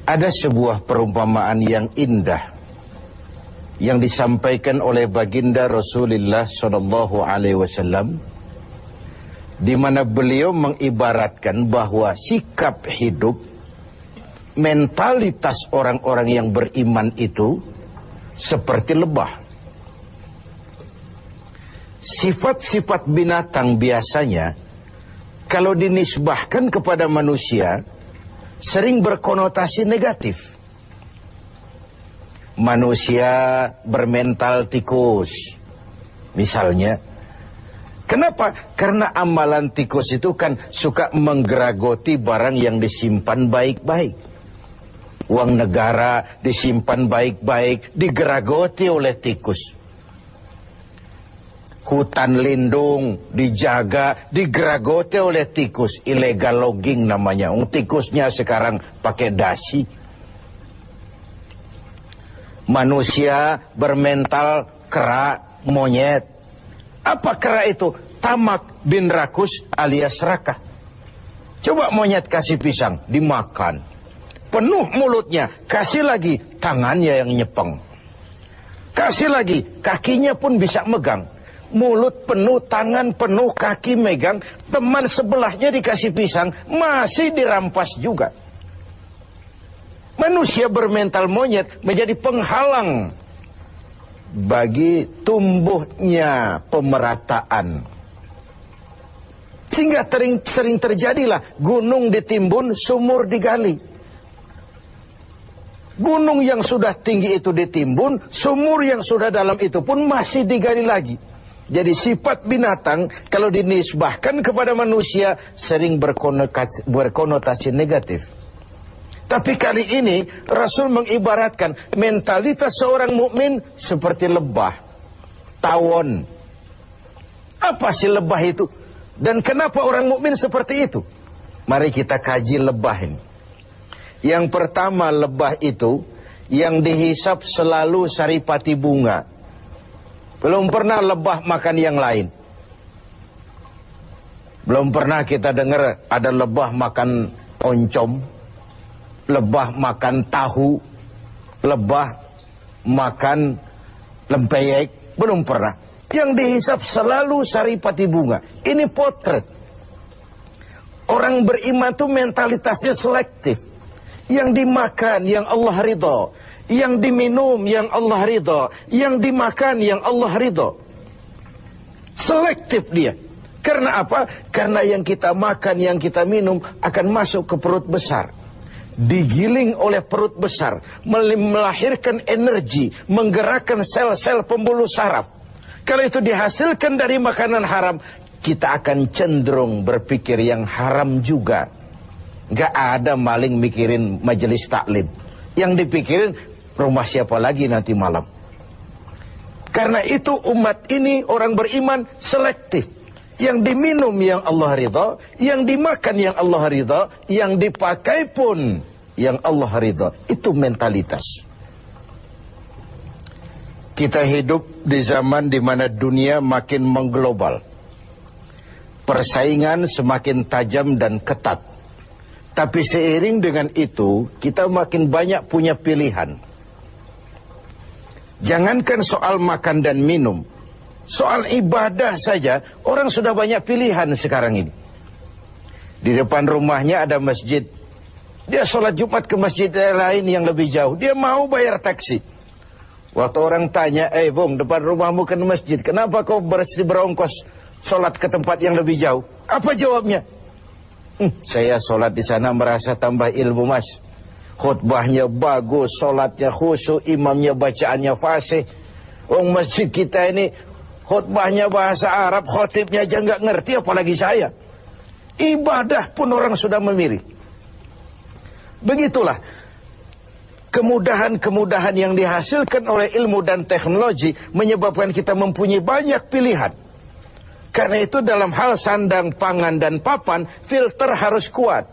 Ada sebuah perumpamaan yang indah yang disampaikan oleh baginda Rasulullah SAW, di mana beliau mengibaratkan bahwa sikap hidup, mentalitas orang-orang yang beriman itu seperti lebah. Sifat-sifat binatang biasanya kalau dinisbahkan kepada manusia sering berkonotasi negatif. Manusia bermental tikus misalnya. Kenapa? Karena amalan tikus itu kan suka menggeragoti barang yang disimpan baik-baik. Uang negara disimpan baik-baik, digeragoti oleh tikus. Hutan lindung dijaga, digeragoti oleh tikus. Illegal logging namanya. Tikusnya sekarang pakai dasi. Manusia bermental kera, monyet. Apa kera itu? Tamak bin rakus alias serakah. Coba monyet kasih pisang, dimakan. Penuh mulutnya, kasih lagi tangannya yang nyepeng. Kasih lagi, kakinya pun bisa megang. Mulut penuh, tangan penuh, kaki megang. Teman sebelahnya dikasih pisang, masih dirampas juga. Manusia bermental monyet menjadi penghalang bagi tumbuhnya pemerataan. Sehingga sering terjadilah gunung ditimbun, sumur digali. Gunung yang sudah tinggi itu ditimbun, sumur yang sudah dalam itu pun masih digali lagi. Jadi sifat binatang kalau dinisbahkan kepada manusia sering berkonotasi negatif. Tapi kali ini Rasul mengibaratkan mentalitas seorang mukmin seperti lebah, tawon. Apa sih lebah itu? Dan kenapa orang mukmin seperti itu? Mari kita kaji lebah ini. Yang pertama, lebah itu yang dihisap selalu saripati bunga. Belum pernah lebah makan yang lain. Belum pernah kita dengar ada lebah makan oncom, lebah makan tahu, lebah makan lempeyek. Belum pernah. Yang dihisap selalu saripati bunga. Ini potret. Orang beriman itu mentalitasnya selektif. Yang dimakan yang Allah ridha, yang diminum yang Allah ridha, yang dimakan yang Allah ridha. Selektif dia. Karena apa? Karena yang kita makan, yang kita minum akan masuk ke perut besar. Digiling oleh perut besar, melahirkan energi, menggerakkan sel-sel pembuluh saraf. Kalau itu dihasilkan dari makanan haram, kita akan cenderung berpikir yang haram juga. Gak ada maling mikirin majelis taklim. Yang dipikirin rumah siapa lagi nanti malam. Karena itu umat ini orang beriman selektif. Yang diminum yang Allah ridha, yang dimakan yang Allah ridha, yang dipakai pun yang Allah ridha. Itu mentalitas. Kita hidup di zaman di mana dunia makin mengglobal. Persaingan semakin tajam dan ketat. Tapi seiring dengan itu, kita makin banyak punya pilihan. Jangankan soal makan dan minum, soal ibadah saja, orang sudah banyak pilihan sekarang ini. Di depan rumahnya ada masjid. Dia sholat Jumat ke masjid lain yang lebih jauh. Dia mau bayar taksi. Waktu orang tanya, bung, depan rumahmu kan masjid, kenapa kau berongkos sholat ke tempat yang lebih jauh? Apa jawabnya? Saya sholat di sana merasa tambah ilmu, mas. Khutbahnya bagus, sholatnya khusyuk, imamnya bacaannya fasih. Masjid kita ini khutbahnya bahasa Arab, khotibnya aja nggak ngerti, apalagi saya. Ibadah pun orang sudah memilih. Begitulah kemudahan-kemudahan yang dihasilkan oleh ilmu dan teknologi menyebabkan kita mempunyai banyak pilihan. Karena itu dalam hal sandang, pangan, dan papan, filter harus kuat.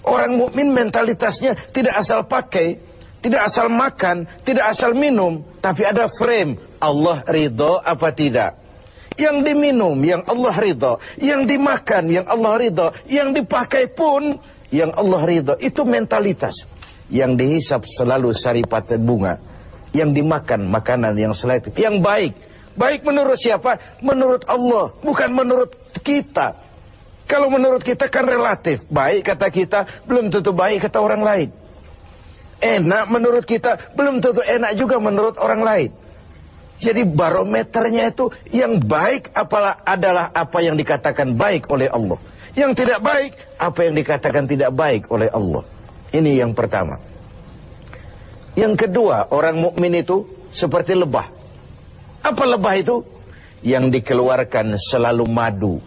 Orang mukmin mentalitasnya tidak asal pakai, tidak asal makan, tidak asal minum, tapi ada frame. Allah ridho apa tidak? Yang diminum yang Allah ridho, yang dimakan yang Allah ridho, yang dipakai pun yang Allah ridho. Itu mentalitas. yang dihisap selalu saripat bunga, yang dimakan makanan yang selektif, yang baik. Baik menurut siapa? Menurut Allah, bukan menurut kita. Kalau menurut kita kan relatif. Baik kata kita, belum tentu baik kata orang lain. Enak menurut kita, belum tentu enak juga menurut orang lain. Jadi barometernya itu yang baik adalah apa yang dikatakan baik oleh Allah. Yang tidak baik, apa yang dikatakan tidak baik oleh Allah. Ini yang pertama. Yang kedua, orang mukmin itu seperti lebah. Apa lebah itu? Yang dikeluarkan selalu madu.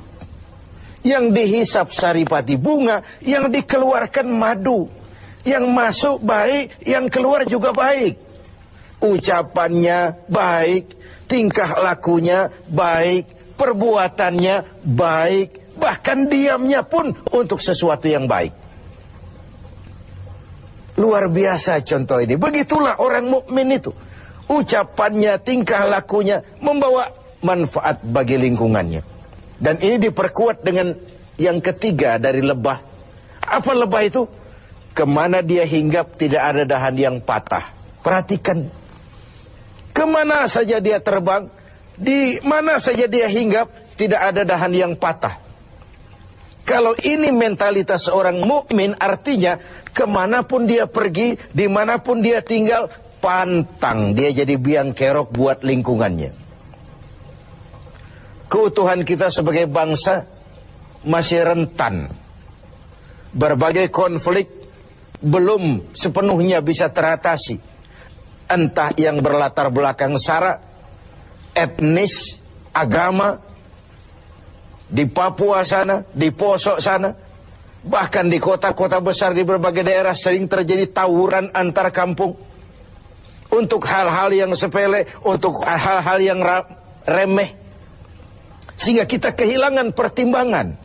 Yang dihisap saripati bunga, yang dikeluarkan madu. Yang masuk baik, yang keluar juga baik. Ucapannya baik, tingkah lakunya baik, perbuatannya baik, bahkan diamnya pun untuk sesuatu yang baik. Luar biasa contoh ini. Begitulah orang mukmin itu. Ucapannya, tingkah lakunya membawa manfaat bagi lingkungannya. Dan ini diperkuat dengan yang ketiga dari lebah. Apa lebah itu? Kemana dia hinggap tidak ada dahan yang patah. Perhatikan. Kemana saja dia terbang, di mana saja dia hinggap, tidak ada dahan yang patah. Kalau ini mentalitas seorang mukmin, artinya kemanapun dia pergi, dimanapun dia tinggal, pantang dia jadi biang kerok buat lingkungannya. Keutuhan kita sebagai bangsa masih rentan. Berbagai konflik belum sepenuhnya bisa teratasi. Entah yang berlatar belakang sara, etnis, agama, di Papua sana, di Poso sana, bahkan di kota-kota besar di berbagai daerah sering terjadi tawuran antar kampung. Untuk hal-hal yang sepele, untuk hal-hal yang remeh. Sehingga kita kehilangan pertimbangan.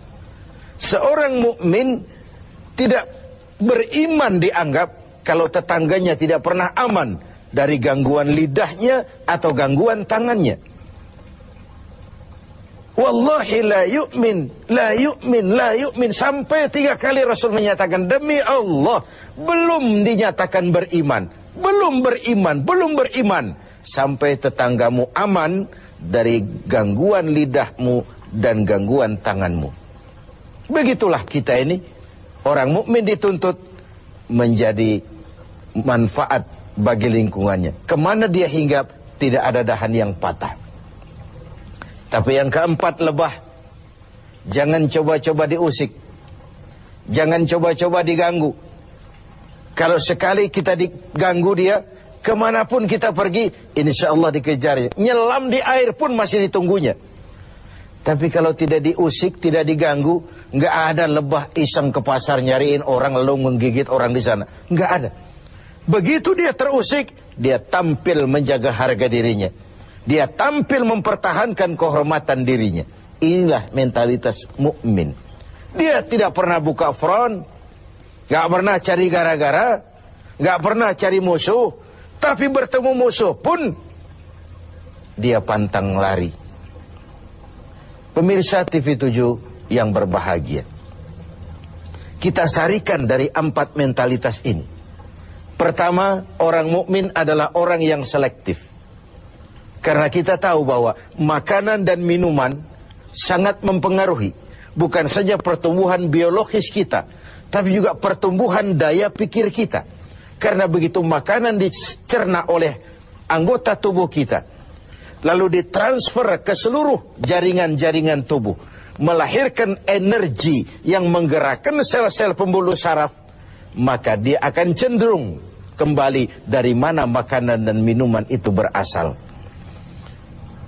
Seorang mukmin tidak beriman dianggap kalau tetangganya tidak pernah aman dari gangguan lidahnya atau gangguan tangannya. Wallahi la yu'min, la yu'min, la yu'min. Sampai 3 kali Rasul menyatakan, demi Allah, belum dinyatakan beriman. Belum beriman, belum beriman. Sampai tetanggamu aman dari gangguan lidahmu dan gangguan tanganmu. Begitulah kita ini. Orang mukmin dituntut menjadi manfaat bagi lingkungannya. Kemana dia hinggap, tidak ada dahan yang patah. Tapi yang keempat, lebah. Jangan coba-coba diusik. Jangan coba-coba diganggu. Kalau sekali kita diganggu dia, kemanapun kita pergi, insya Allah dikejarnya. Nyelam di air pun masih ditunggunya. Tapi kalau tidak diusik, tidak diganggu, nggak ada lebah iseng ke pasar nyariin orang lalu menggigit orang di sana. Nggak ada. Begitu dia terusik, dia tampil menjaga harga dirinya. Dia tampil mempertahankan kehormatan dirinya. Inilah mentalitas mukmin. Dia tidak pernah buka front, gak pernah cari gara-gara, gak pernah cari musuh. Tapi bertemu musuh pun dia pantang lari. Pemirsa TV 7 yang berbahagia, kita sarikan dari 4 mentalitas ini. Pertama, orang mukmin adalah orang yang selektif. Karena kita tahu bahwa makanan dan minuman sangat mempengaruhi bukan saja pertumbuhan biologis kita, tapi juga pertumbuhan daya pikir kita. Karena begitu makanan dicerna oleh anggota tubuh kita, lalu ditransfer ke seluruh jaringan-jaringan tubuh, melahirkan energi yang menggerakkan sel-sel pembuluh saraf, maka dia akan cenderung kembali dari mana makanan dan minuman itu berasal.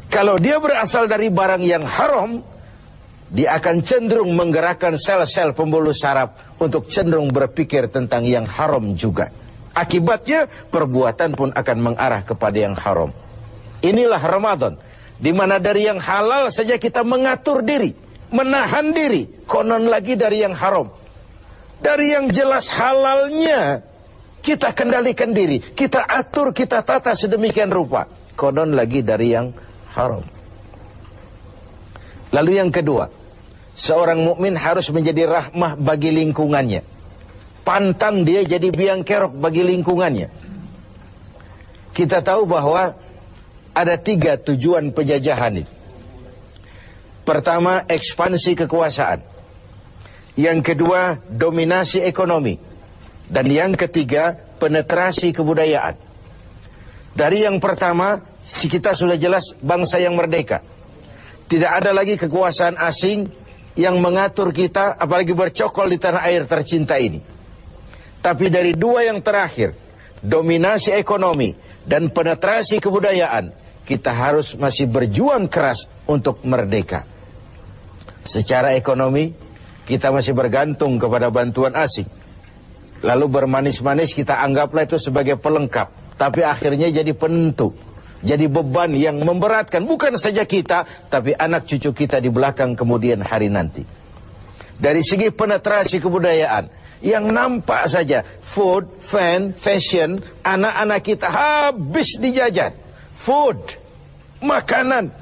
Kalau dia berasal dari barang yang haram, dia akan cenderung menggerakkan sel-sel pembuluh saraf untuk cenderung berpikir tentang yang haram juga. Akibatnya perbuatan pun akan mengarah kepada yang haram. Inilah Ramadan, di mana dari yang halal saja kita mengatur diri, menahan diri, konon lagi dari yang haram. Dari yang jelas halalnya kita kendalikan diri, kita atur, kita tata sedemikian rupa, konon lagi dari yang haram. Lalu yang kedua, seorang mukmin harus menjadi rahmah bagi lingkungannya. pantang dia jadi biang kerok bagi lingkungannya. Kita tahu bahwa ada 3 tujuan penjajahan ini. Pertama, ekspansi kekuasaan. Yang kedua, dominasi ekonomi. Dan yang ketiga, penetrasi kebudayaan. Dari yang pertama, kita sudah jelas bangsa yang merdeka. Tidak ada lagi kekuasaan asing yang mengatur kita, apalagi bercokol di tanah air tercinta ini. Tapi dari 2 yang terakhir, dominasi ekonomi dan penetrasi kebudayaan, kita harus masih berjuang keras untuk merdeka. Secara ekonomi, kita masih bergantung kepada bantuan asing. Lalu bermanis-manis kita anggaplah itu sebagai pelengkap. Tapi akhirnya jadi penentu. Jadi beban yang memberatkan. Bukan saja kita, tapi anak cucu kita di belakang kemudian hari nanti. Dari segi penetrasi kebudayaan, yang nampak saja food, fan, fashion, anak-anak kita habis dijajan. Food, makanan.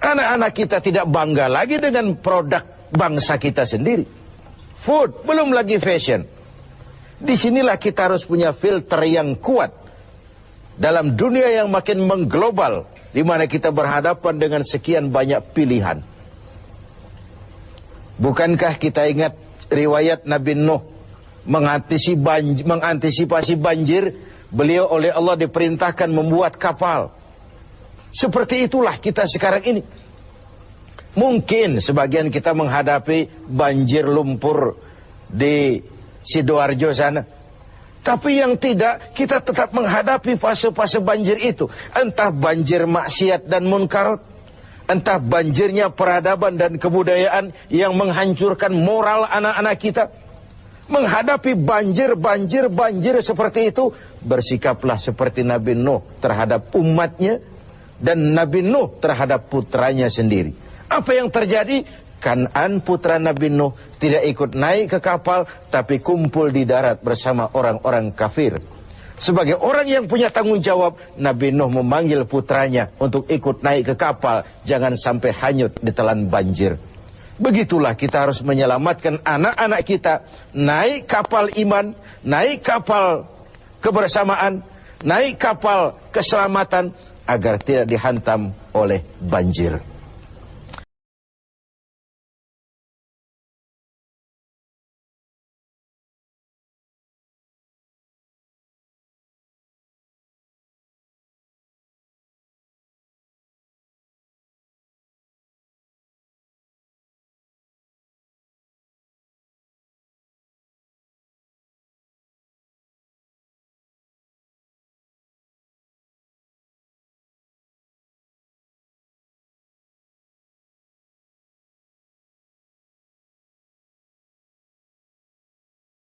Anak-anak kita tidak bangga lagi dengan produk bangsa kita sendiri. Food, belum lagi fashion. Disinilah kita harus punya filter yang kuat dalam dunia yang makin mengglobal, di mana kita berhadapan dengan sekian banyak pilihan. Bukankah kita ingat riwayat Nabi Nuh mengantisipasi banjir? Beliau oleh Allah diperintahkan membuat kapal. Seperti itulah kita sekarang ini. Mungkin sebagian kita menghadapi banjir lumpur di Sidoarjo sana. Tapi yang tidak, kita tetap menghadapi fase-fase banjir itu. Entah banjir maksiat dan munkarat, entah banjirnya peradaban dan kebudayaan yang menghancurkan moral anak-anak kita. Menghadapi banjir seperti itu, bersikaplah seperti Nabi Nuh terhadap umatnya dan Nabi Nuh terhadap putranya sendiri. Apa yang terjadi? Kan'an putra Nabi Nuh tidak ikut naik ke kapal, tapi kumpul di darat bersama orang-orang kafir. Sebagai orang yang punya tanggung jawab, Nabi Nuh memanggil putranya untuk ikut naik ke kapal, jangan sampai hanyut ditelan banjir. Begitulah kita harus menyelamatkan anak-anak kita, naik kapal iman, naik kapal kebersamaan, naik kapal keselamatan, agar tidak dihantam oleh banjir.